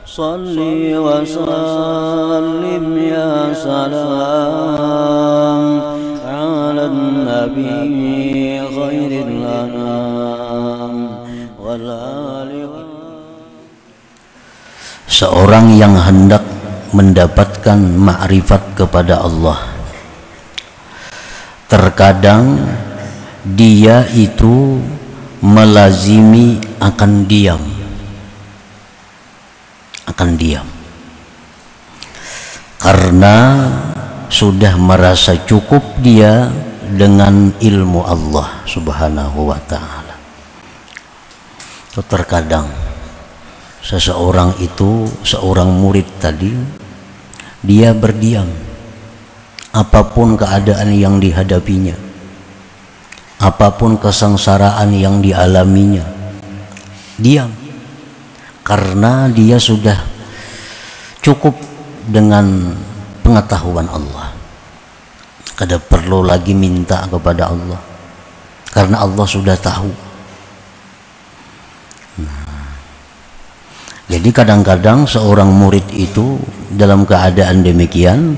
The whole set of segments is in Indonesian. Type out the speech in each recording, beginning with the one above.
Salli wa sallim ya salam ala nabi khairil anam wal ali. Seorang yang hendak mendapatkan ma'rifat kepada Allah, terkadang dia itu melazimi akan diam, karena sudah merasa cukup dia dengan ilmu Allah Subhanahu wa ta'ala. Terkadang seseorang itu, seorang murid tadi, dia berdiam apapun keadaan yang dihadapinya, apapun kesengsaraan yang dialaminya, diam karena dia sudah cukup dengan pengetahuan Allah. Kada perlu lagi minta kepada Allah karena Allah sudah tahu. Jadi kadang-kadang seorang murid itu dalam keadaan demikian,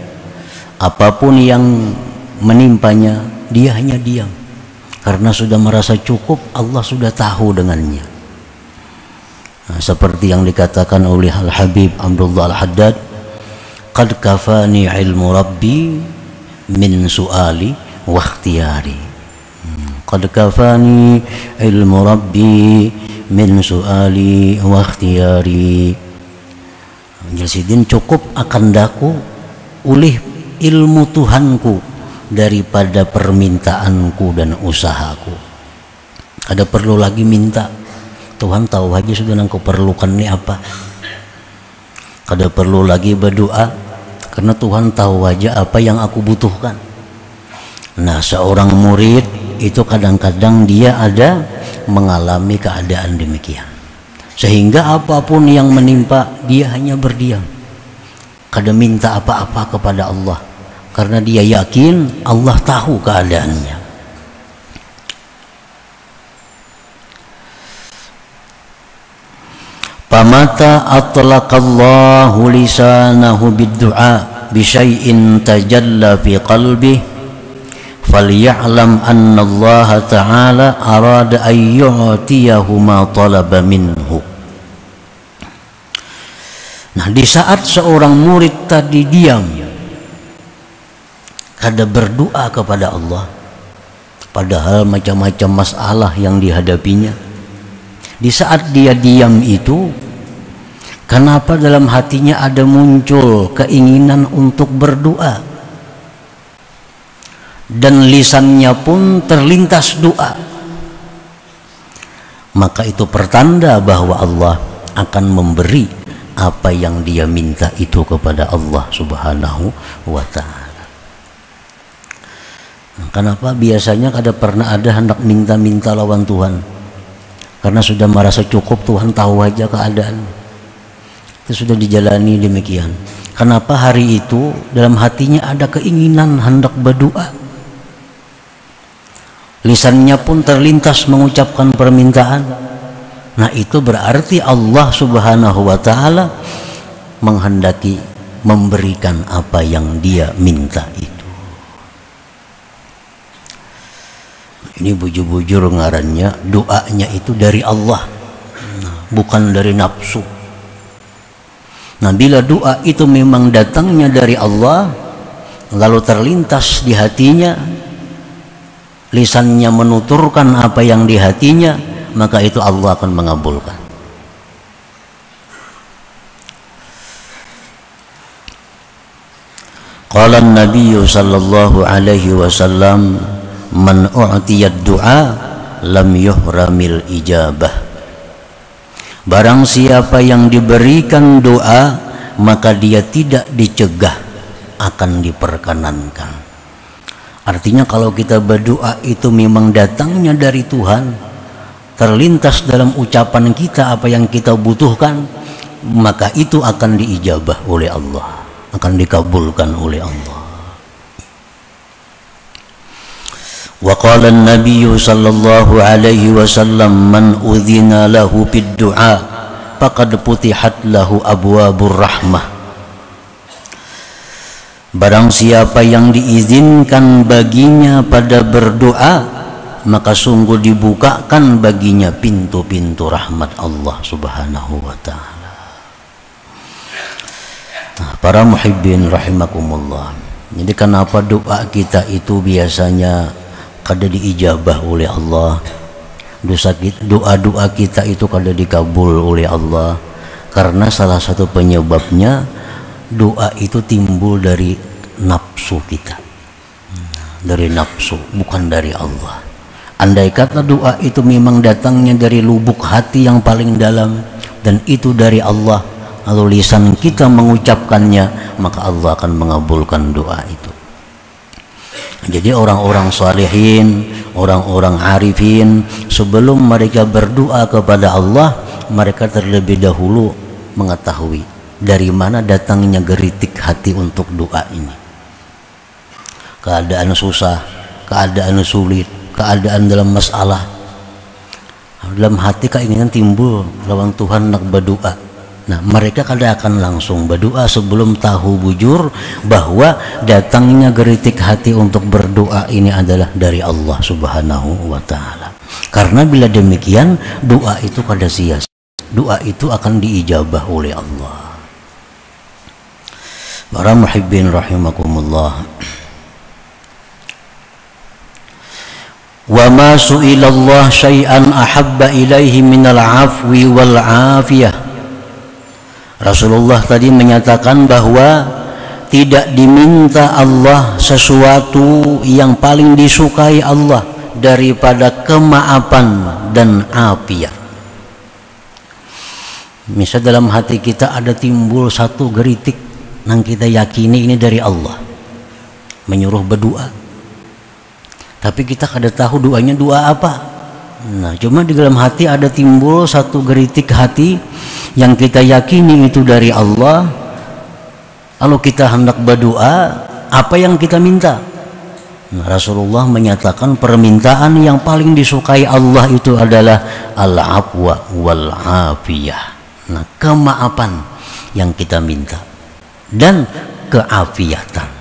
apapun yang menimpanya, dia hanya diam karena sudah merasa cukup, Allah sudah tahu dengannya. Seperti yang dikatakan oleh Al-Habib Abdullah Al-Haddad, qad kafani ilmu rabbi min su'ali wa ikhtiyari. Qad kafani ilmu rabbi min su'ali wa ikhtiyari. Jalsidin, cukup akan daku oleh ilmu Tuhanku daripada permintaanku dan usahaku. Ada perlu lagi minta, Tuhan tahu aja sudah yang kau perlukan ini apa. Kada perlu lagi berdoa karena Tuhan tahu aja apa yang aku butuhkan. Nah, seorang murid itu kadang-kadang dia ada mengalami keadaan demikian, sehingga apapun yang menimpa dia hanya berdiam, kada minta apa-apa kepada Allah karena dia yakin Allah tahu keadaannya. Pamata atlaqallahu lisanahu bid-du'a bi syai'in tajalla fi qalbihi falya'lam anna Allah ta'ala arada an yu'tiyahu ma talaba minhu. Nah, di saat seorang murid tadi diam, kada berdoa kepada Allah, padahal macam-macam masalah yang dihadapinya, di saat dia diam itu, kenapa dalam hatinya ada muncul keinginan untuk berdoa dan lisannya pun terlintas doa, maka itu pertanda bahwa Allah akan memberi apa yang dia minta itu kepada Allah Subhanahu wa ta'ala. Kenapa biasanya kada pernah ada hendak minta-minta lawan Tuhan? Karena sudah merasa cukup, Tuhan tahu aja keadaan. Itu sudah dijalani demikian. Kenapa hari itu dalam hatinya ada keinginan hendak berdoa? Lisannya pun terlintas mengucapkan permintaan. Nah, itu berarti Allah Subhanahu wa ta'ala menghendaki memberikan apa yang dia minta itu. Ini bujur-bujur ngarannya, doanya itu dari Allah, bukan dari nafsu. Nah, bila doa itu memang datangnya dari Allah, lalu terlintas di hatinya, lisannya menuturkan apa yang di hatinya, maka itu Allah akan mengabulkan. Qala an-nabiy sallallahu alaihi wasallam, man u'tiyad du'a lam yuhramil ijabah. Barang siapa yang diberikan doa, maka dia tidak dicegah, akan diperkenankan. Artinya kalau kita berdoa itu memang datangnya dari Tuhan, terlintas dalam ucapan kita apa yang kita butuhkan, maka itu akan diijabah oleh Allah, akan dikabulkan oleh Allah. Wa qala an-nabiy sallallahu alaihi wasallam, man udhina lahu bid-du'a faqad putihat lahu abwabur rahmah. Barang siapa yang diizinkan baginya pada berdoa, maka sungguh dibukakan baginya pintu-pintu rahmat Allah Subhanahu wa ta'ala. Nah, para muhibbin rahimakumullah, jadi kenapa doa kita itu biasanya kada diijabah oleh Allah, doa-doa kita itu kada dikabul oleh Allah? Karena salah satu penyebabnya, doa itu timbul dari nafsu kita, dari nafsu, bukan dari Allah. Andai kata doa itu memang datangnya dari lubuk hati yang paling dalam dan itu dari Allah, lalu lisan kita mengucapkannya, maka Allah akan mengabulkan doa itu. Jadi orang-orang salihin, orang-orang arifin, sebelum mereka berdoa kepada Allah, mereka terlebih dahulu mengetahui dari mana datangnya geritik hati untuk doa ini. Keadaan susah, keadaan sulit, keadaan dalam masalah, dalam hati keinginan timbul lawan Tuhan nak berdoa. Nah, mereka kada akan langsung berdoa sebelum tahu bujur bahwa datangnya geritik hati untuk berdoa ini adalah dari Allah Subhanahu wa ta'ala. Karena bila demikian, doa itu kada sia-sia, doa itu akan diijabah oleh Allah. Para muhibbin rahimakumullah, wa ma su'ilallah syai'an ahabba ilaihi minal afwi wal afiyah. Rasulullah tadi menyatakan bahwa tidak diminta Allah sesuatu yang paling disukai Allah daripada kemaafan dan afiat. Misal dalam hati kita ada timbul satu geritik yang kita yakini ini dari Allah, menyuruh berdoa, tapi kita kada tahu doanya doa apa. Nah, cuma di dalam hati ada timbul satu geritik hati yang kita yakini itu dari Allah, lalu kita hendak berdoa, apa yang kita minta? Nah, Rasulullah menyatakan permintaan yang paling disukai Allah itu adalah al-afwa wal afiyah. Nah, kemaafan yang kita minta dan keafiatan.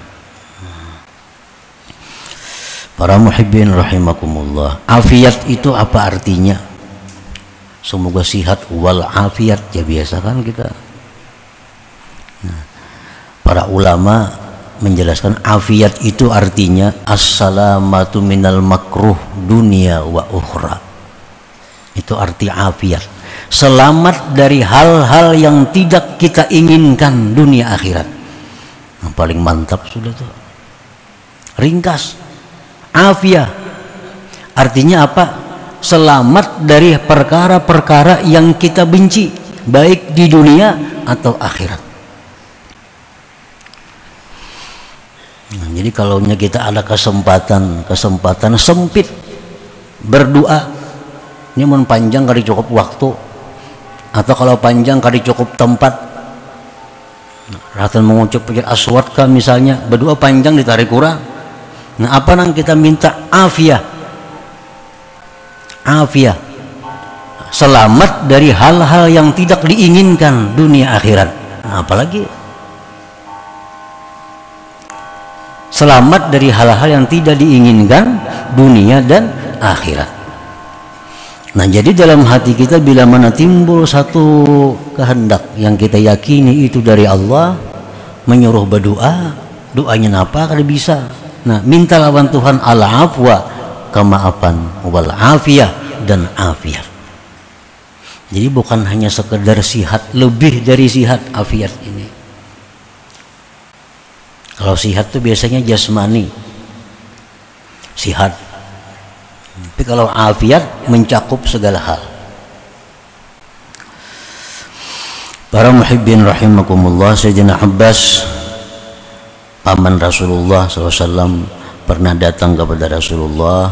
Para muhibbin rahimakumullah, afiat itu apa artinya? Semoga sihat wal afiat, ya biasa kan kita. Nah, para ulama menjelaskan afiat itu artinya assalamatu minal makruh dunia wa ukhra. Itu arti afiat, selamat dari hal-hal yang tidak kita inginkan dunia akhirat. Yang paling mantap sudah tuh, ringkas. Afiyah artinya apa? Selamat dari perkara-perkara yang kita benci, baik di dunia atau akhirat. Nah, jadi kalau kita ada kesempatan sempit berdoa, ini mun panjang kali cukup waktu, atau kalau panjang kali cukup tempat. Ratan mengucap pikir aswad kah misalnya, berdoa panjang ditarik kurang. Nah, apa nang kita minta? Afiyah, afiyah, selamat dari hal-hal yang tidak diinginkan dunia akhirat. Nah, apalagi selamat dari hal-hal yang tidak diinginkan dunia dan akhirat. Nah, jadi dalam hati kita bila mana timbul satu kehendak yang kita yakini itu dari Allah, menyuruh berdoa, doanya apa kada bisa. Nah, minta lawan Tuhan al-afwa, kemaafan, wal afiyah, dan afiat. Jadi bukan hanya sekedar sihat, lebih dari sihat afiat ini. Kalau sihat itu biasanya jasmani, sihat. Tapi kalau afiat mencakup segala hal. Para muhibbin rahimakumullah, Sayyidina Abbas, paman Rasulullah SAW, pernah datang kepada Rasulullah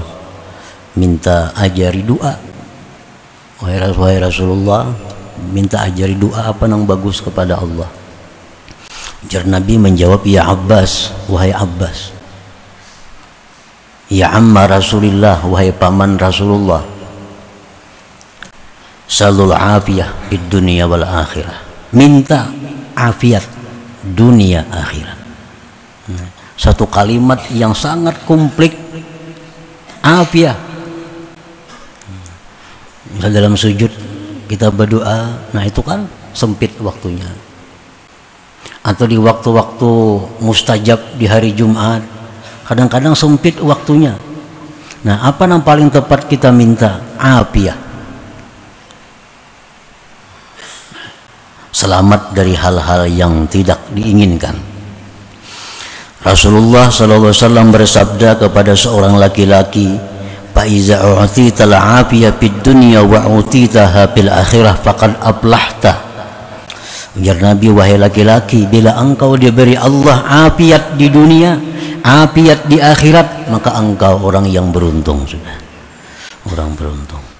minta ajari doa. Wahai Rasulullah, minta ajari doa apa yang bagus kepada Allah. Jar Nabi menjawab, ya Abbas, wahai Abbas, ya amma Rasulillah, wahai paman Rasulullah, salul afiyah di dunia wal akhirah, minta afiat dunia akhirat. Satu kalimat yang sangat komplit, afiah. Misal dalam sujud kita berdoa, nah itu kan sempit waktunya. Atau di waktu-waktu mustajab di hari Jumat, kadang-kadang sempit waktunya. Nah, apa yang paling tepat kita minta? Afiah. Selamat dari hal-hal yang tidak diinginkan. Rasulullah SAW bersabda kepada seorang laki-laki, "Fa'iza u'tita al-'afiyah fid dunya wa u'titaha fil akhirah faqad aflahta." Ujar Nabi, wahai laki-laki, bila engkau diberi Allah afiat di dunia, afiat di akhirat, maka engkau orang yang beruntung sudah. Orang beruntung.